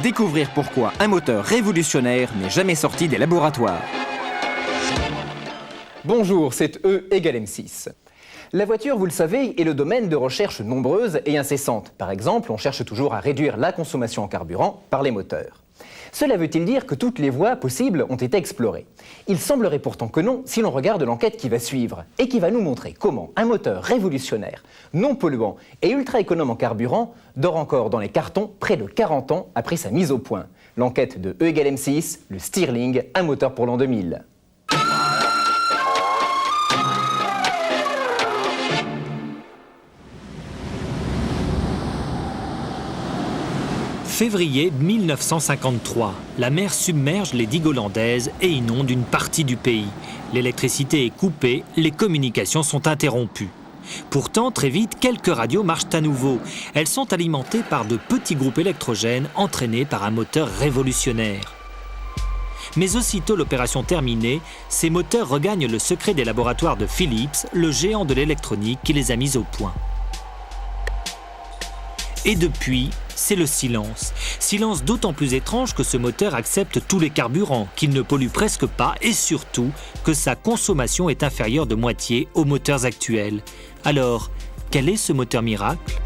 découvrir pourquoi un moteur révolutionnaire n'est jamais sorti des laboratoires. Bonjour, c'est E égale M6. La voiture, vous le savez, est le domaine de recherches nombreuses et incessantes. Par exemple, on cherche toujours à réduire la consommation en carburant par les moteurs. Cela veut-il dire que toutes les voies possibles ont été explorées? Il semblerait pourtant que non, si l'on regarde l'enquête qui va suivre et qui va nous montrer comment un moteur révolutionnaire, non polluant et ultra économe en carburant dort encore dans les cartons près de 40 ans après sa mise au point. L'enquête de E égale M6, le Stirling, un moteur pour l'an 2000. Février 1953, la mer submerge les digues hollandaises et inonde une partie du pays. L'électricité est coupée, les communications sont interrompues. Pourtant, très vite, quelques radios marchent à nouveau. Elles sont alimentées par de petits groupes électrogènes entraînés par un moteur révolutionnaire. Mais aussitôt l'opération terminée, ces moteurs regagnent le secret des laboratoires de Philips, le géant de l'électronique qui les a mis au point. Et depuis, c'est le silence. Silence d'autant plus étrange que ce moteur accepte tous les carburants, qu'il ne pollue presque pas et surtout que sa consommation est inférieure de moitié aux moteurs actuels. Alors, quel est ce moteur miracle ?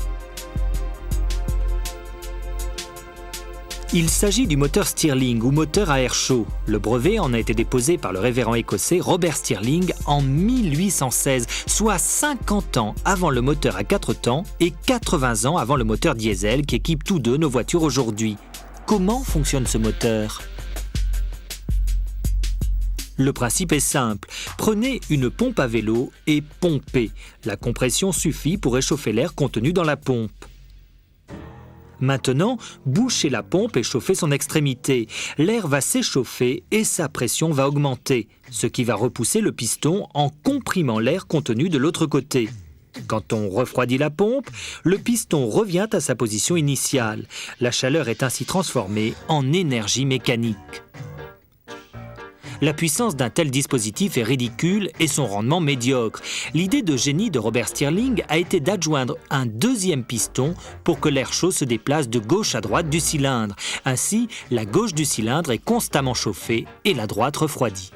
Il s'agit du moteur Stirling ou moteur à air chaud. Le brevet en a été déposé par le révérend écossais Robert Stirling en 1816, soit 50 ans avant le moteur à 4 temps et 80 ans avant le moteur diesel qui équipe tous deux nos voitures aujourd'hui. Comment fonctionne ce moteur ? Le principe est simple. Prenez une pompe à vélo et pompez. La compression suffit pour réchauffer l'air contenu dans la pompe. Maintenant, bouchez la pompe et chauffez son extrémité. L'air va s'échauffer et sa pression va augmenter, ce qui va repousser le piston en comprimant l'air contenu de l'autre côté. Quand on refroidit la pompe, le piston revient à sa position initiale. La chaleur est ainsi transformée en énergie mécanique. La puissance d'un tel dispositif est ridicule et son rendement médiocre. L'idée de génie de Robert Stirling a été d'adjoindre un deuxième piston pour que l'air chaud se déplace de gauche à droite du cylindre. Ainsi, la gauche du cylindre est constamment chauffée et la droite refroidie.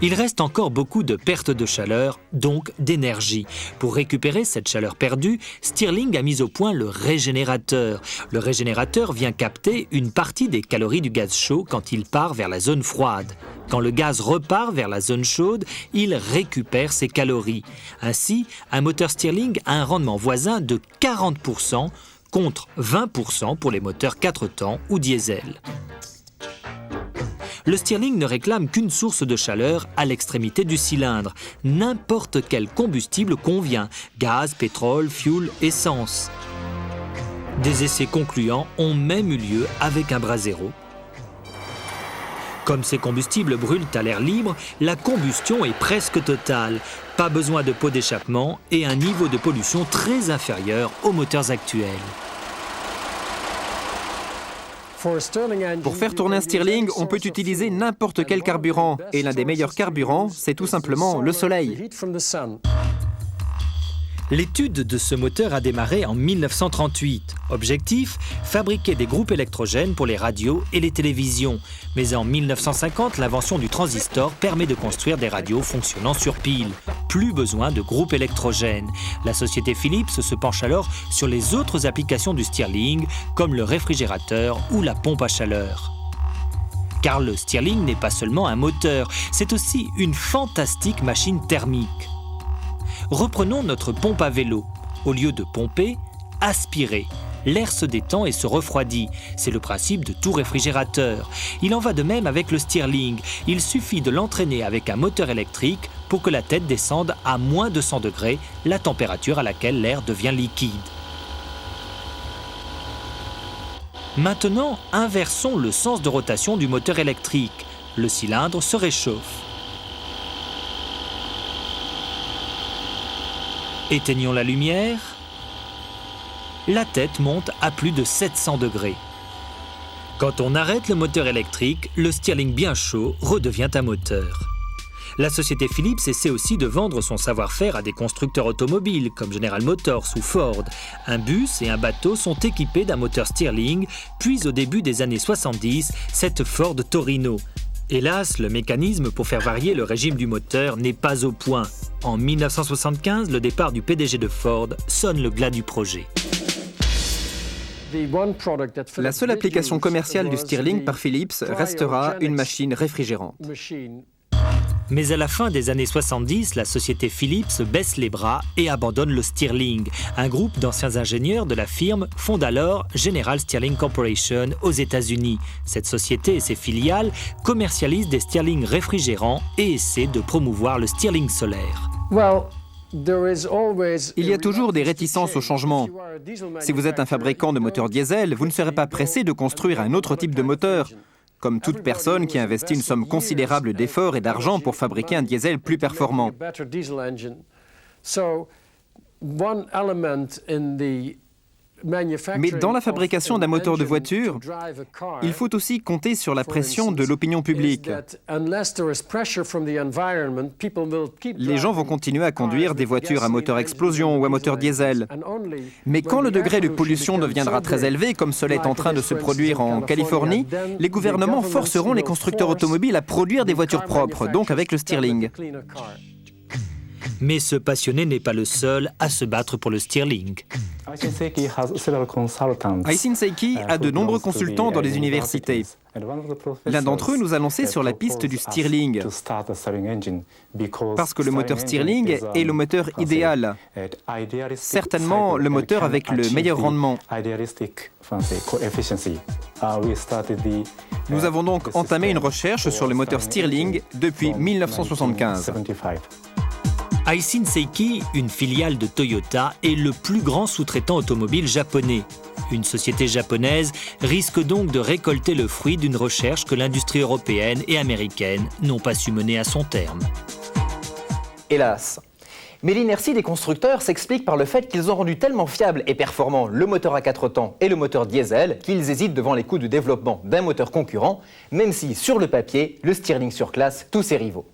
Il reste encore beaucoup de perte de chaleur, donc d'énergie. Pour récupérer cette chaleur perdue, Stirling a mis au point le régénérateur. Le régénérateur vient capter une partie des calories du gaz chaud quand il part vers la zone froide. Quand le gaz repart vers la zone chaude, il récupère ses calories. Ainsi, un moteur Stirling a un rendement voisin de 40% contre 20% pour les moteurs 4 temps ou diesel. Le Stirling ne réclame qu'une source de chaleur à l'extrémité du cylindre. N'importe quel combustible convient, gaz, pétrole, fioul, essence. Des essais concluants ont même eu lieu avec un brasero. Comme ces combustibles brûlent à l'air libre, la combustion est presque totale. Pas besoin de pot d'échappement et un niveau de pollution très inférieur aux moteurs actuels. Pour faire tourner un Stirling, on peut utiliser n'importe quel carburant. Et l'un des meilleurs carburants, c'est tout simplement le soleil. L'étude de ce moteur a démarré en 1938. Objectif, fabriquer des groupes électrogènes pour les radios et les télévisions. Mais en 1950, l'invention du transistor permet de construire des radios fonctionnant sur pile. Plus besoin de groupes électrogènes. La société Philips se penche alors sur les autres applications du Stirling, comme le réfrigérateur ou la pompe à chaleur. Car le Stirling n'est pas seulement un moteur, c'est aussi une fantastique machine thermique. Reprenons notre pompe à vélo. Au lieu de pomper, aspirer. L'air se détend et se refroidit. C'est le principe de tout réfrigérateur. Il en va de même avec le Stirling. Il suffit de l'entraîner avec un moteur électrique pour que la tête descende à moins de 100 degrés, la température à laquelle l'air devient liquide. Maintenant, inversons le sens de rotation du moteur électrique. Le cylindre se réchauffe. Éteignons la lumière. La tête monte à plus de 700 degrés. Quand on arrête le moteur électrique, le Stirling bien chaud redevient un moteur. La société Philips essaie aussi de vendre son savoir-faire à des constructeurs automobiles comme General Motors ou Ford. Un bus et un bateau sont équipés d'un moteur Stirling, puis au début des années 70, cette Ford Torino. Hélas, le mécanisme pour faire varier le régime du moteur n'est pas au point. En 1975, le départ du PDG de Ford sonne le glas du projet. La seule application commerciale du Stirling par Philips restera une machine réfrigérante. Mais à la fin des années 70, la société Philips baisse les bras et abandonne le Stirling. Un groupe d'anciens ingénieurs de la firme fonde alors General Stirling Corporation aux États-Unis. Cette société et ses filiales commercialisent des Stirling réfrigérants et essaient de promouvoir le Stirling solaire. Il y a toujours des réticences au changement. Si vous êtes un fabricant de moteurs diesel, vous ne serez pas pressé de construire un autre type de moteur. Comme toute personne qui investit une somme considérable d'efforts et d'argent pour fabriquer un diesel plus performant. Mais dans la fabrication d'un moteur de voiture, il faut aussi compter sur la pression de l'opinion publique. Les gens vont continuer à conduire des voitures à moteur explosion ou à moteur diesel. Mais quand le degré de pollution deviendra très élevé, comme cela est en train de se produire en Californie, les gouvernements forceront les constructeurs automobiles à produire des voitures propres, donc avec le Stirling. Mais ce passionné n'est pas le seul à se battre pour le Stirling. Aisin Seiki a de nombreux consultants dans les universités. L'un d'entre eux nous a lancé sur la piste du Stirling, parce que le moteur Stirling est le moteur idéal, certainement le moteur avec le meilleur rendement. Nous avons donc entamé une recherche sur le moteur Stirling depuis 1975. Aisin Seiki, une filiale de Toyota, est le plus grand sous-traitant automobile japonais. Une société japonaise risque donc de récolter le fruit d'une recherche que l'industrie européenne et américaine n'ont pas su mener à son terme. Hélas. Mais l'inertie des constructeurs s'explique par le fait qu'ils ont rendu tellement fiable et performant le moteur à 4 temps et le moteur diesel qu'ils hésitent devant les coûts de développement d'un moteur concurrent, même si, sur le papier, le Stirling surclasse tous ses rivaux.